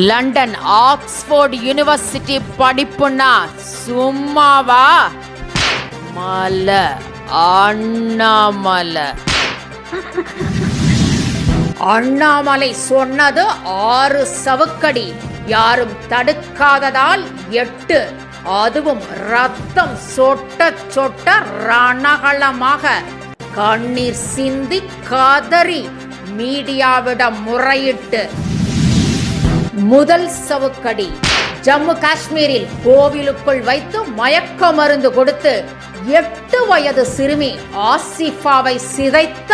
London Oxford university படிப்புன்னா சும்மாவா? மலை அண்ணாமலை. அண்ணாமலை சொன்னது 6 சவுக்கடி, யாரும் தடுக்காததால் 8. அதுவும் ரத்தம் சொட்ட சொட்ட ரணகளமாக கண்ணீர் சிந்தி கதறி மீடியாவிடம் முறையிட்டு. முதல் சவுக்கடி ஜம்மு காஷ்மீரில் கோவிலுக்குள் வைத்து மயக்க மருந்து கொடுத்து 8 வயது சிறுமி ஆசிஃபாவை சிதைத்த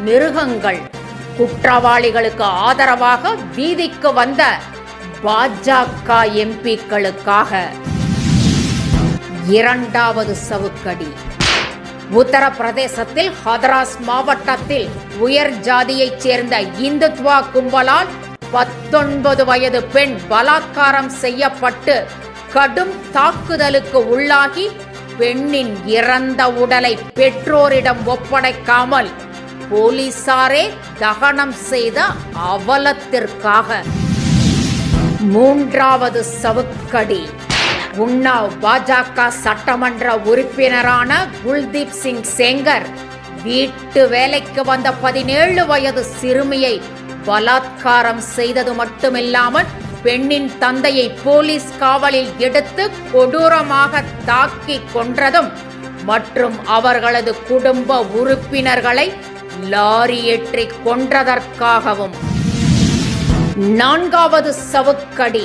மிருகங்கள். குற்றவாளிகளுக்கு ஆதரவாக வீதிக்கு வந்த பாஜக எம்பிக்களுக்காக. இரண்டாவது சவுக்கடி உத்தரப்பிரதேசத்தில் ஹதராஸ் மாவட்டத்தில் உயர் ஜாதியைச் சேர்ந்த இந்துத்வா கும்பலால் 19 வயது பெண் பலாத்காரம் செய்யப்பட்டு கடும் தாக்குதலுக்கு உள்ளாகி பெண்ணின் இறந்த உடலை பெற்றோரிடம் ஒப்படைக்காமல் போலீசாரே தகனம் செய்த அவலத்திற்காக. மூன்றாவது சவுக்கடி உன்னாவ் பாஜக சட்டமன்ற உறுப்பினரான குல்தீப் சிங் செங்கர் வீட்டு வேலைக்கு வந்த 17 வயது சிறுமியை பலாத்காரம் செய்தது மட்டுமில்லாமல் பெண்ணின் தந்தையை போலீஸ் காவலில் எடுத்து கொடூரமாக தாக்கி கொன்றதும் மற்றும் அவர்களது குடும்ப உறுப்பினர்களை லாரி ஏற்றி கொன்றதற்காகவும். நான்காவது சவுக்கடி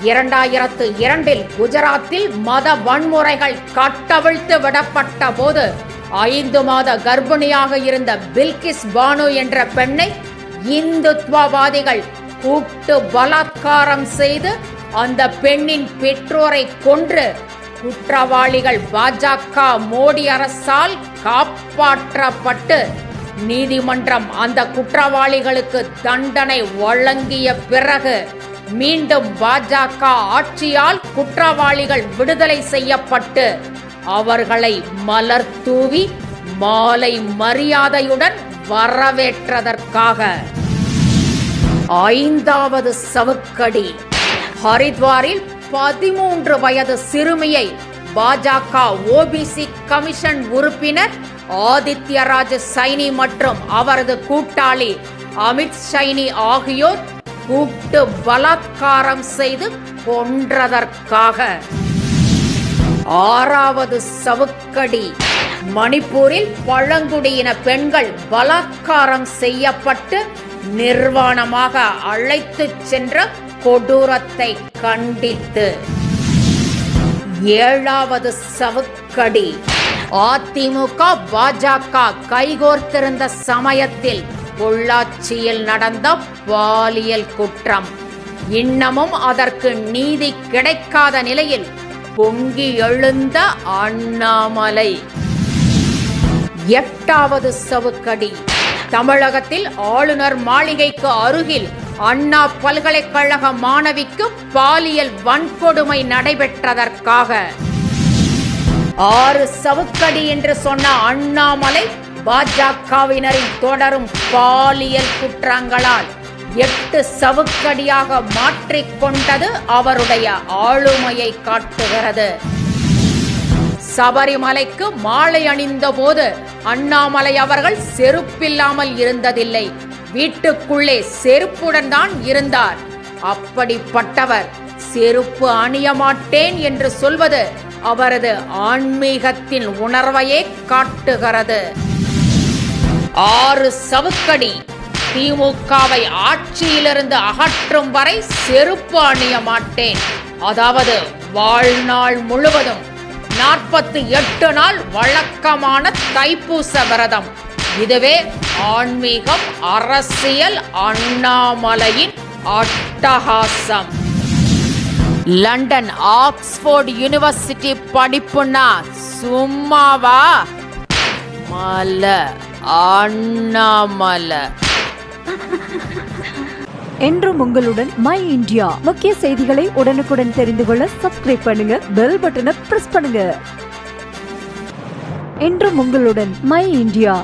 2002 குஜராத்தில் மத வன்முறைகள் கட்டவிழ்த்து விடப்பட்ட போது 5 மாத கர்ப்பிணியாக இருந்த பில்கிஸ் பானு என்ற பெண்ணை இந்துத்வவாதிகள் கூட்டு பலாத்காரம் செய்து அந்த பெண்ணின் பெற்றோரை கொன்று குற்றவாளிகள் பாஜக மோடி அரசால் காப்பாற்றப்பட்டு நீதிமன்றம் அந்த குற்றவாளிகளுக்கு தண்டனை வழங்கிய பிறகு மீண்டும் பாஜக ஆட்சியால் குற்றவாளிகள் விடுதலை செய்யப்பட்டு அவர்களை மலர் தூவி மாலை மரியாதையுடன் வரவேற்றதற்காக. ஐந்தாவது சவுக்கடி ஹரித்வாரில் 13 வயது சிறுமியை பாஜக ஓபிசி கமிஷன் உறுப்பினர் ஆதித்யராஜ் சைனி மற்றும் அவரது கூட்டாளி அமித் சைனி ஆகியோர் கூட்டு பலாத்காரம் செய்து கொன்றதற்காக. ஆறாவது சவுக்கடி மணிப்பூரில் பழங்குடியின பெண்கள் பலாத்காரம் செய்யப்பட்டு நிர்வாணமாக அழைத்துச் சென்ற கொடூரத்தை கண்டித்து. ஏழாவது சவுக்கடி அதிமுக பாஜக கைகோர்த்திருந்த சமயத்தில் பொள்ளாச்சியில் நடந்த பாலியல் குற்றம். இன்னமும் அதற்கு நீதி கிடைக்காத நிலையில் பொங்கி எழுந்த அண்ணாமலை. எட்டாவது சவுக்கடி தமிழகத்தில் ஆளுநர் மாளிகைக்கு அருகில் அண்ணா பல்கலைக்கழக மாணவிக்கு பாலியல் வன்கொடுமை நடைபெற்றதற்காக. 6 சவுக்கடி என்று சொன்ன அண்ணாமலை பாஜகவினரின் தொடரும் பாலியல் குற்றங்களால் 8 சவுக்கடியாக மாற்றிக்கொண்டது அவருடைய ஆளுமையை காட்டுகிறது. சபரிமலைக்கு மாலை அணிந்த போது அண்ணாமலை அவர்கள் செருப்பில்லாமல் இருந்ததில்லை, வீட்டுக்குள்ளே செருப்புடன் தான் இருந்தார். அப்படிப்பட்டவர் செருப்பு அணிய மாட்டேன் என்று சொல்வது அவரது ஆன்மீகத்தின் உணர்வையே காட்டுகிறது. 6 சவுக்கடி திமுகவை ஆட்சியிலிருந்து அகற்றும் வரை செருப்பு அணிய மாட்டேன், அதாவது வாழ்நாள் முழுவதும் 48 நாள் வழக்கமான தைப்பூச விரதம். இதுவே ஆன்மீகம், அரசியல், அண்ணாமலையின் அட்டகாசம். லண்டன் ஆக்ஸ்போர்ட் யூனிவர்சிட்டி படிப்புன்னா சும்மாவா? மலை அண்ணாமலை. என்றும் உங்களுடன் மை இந்தியா. முக்கிய செய்திகளை உடனுக்குடன் தெரிந்து கொள்ள சப்ஸ்கிரைப் பண்ணுங்க, பெல் பட்டனை பிரஸ் பண்ணுங்க. என்றும் உங்களுடன் மை இந்தியா.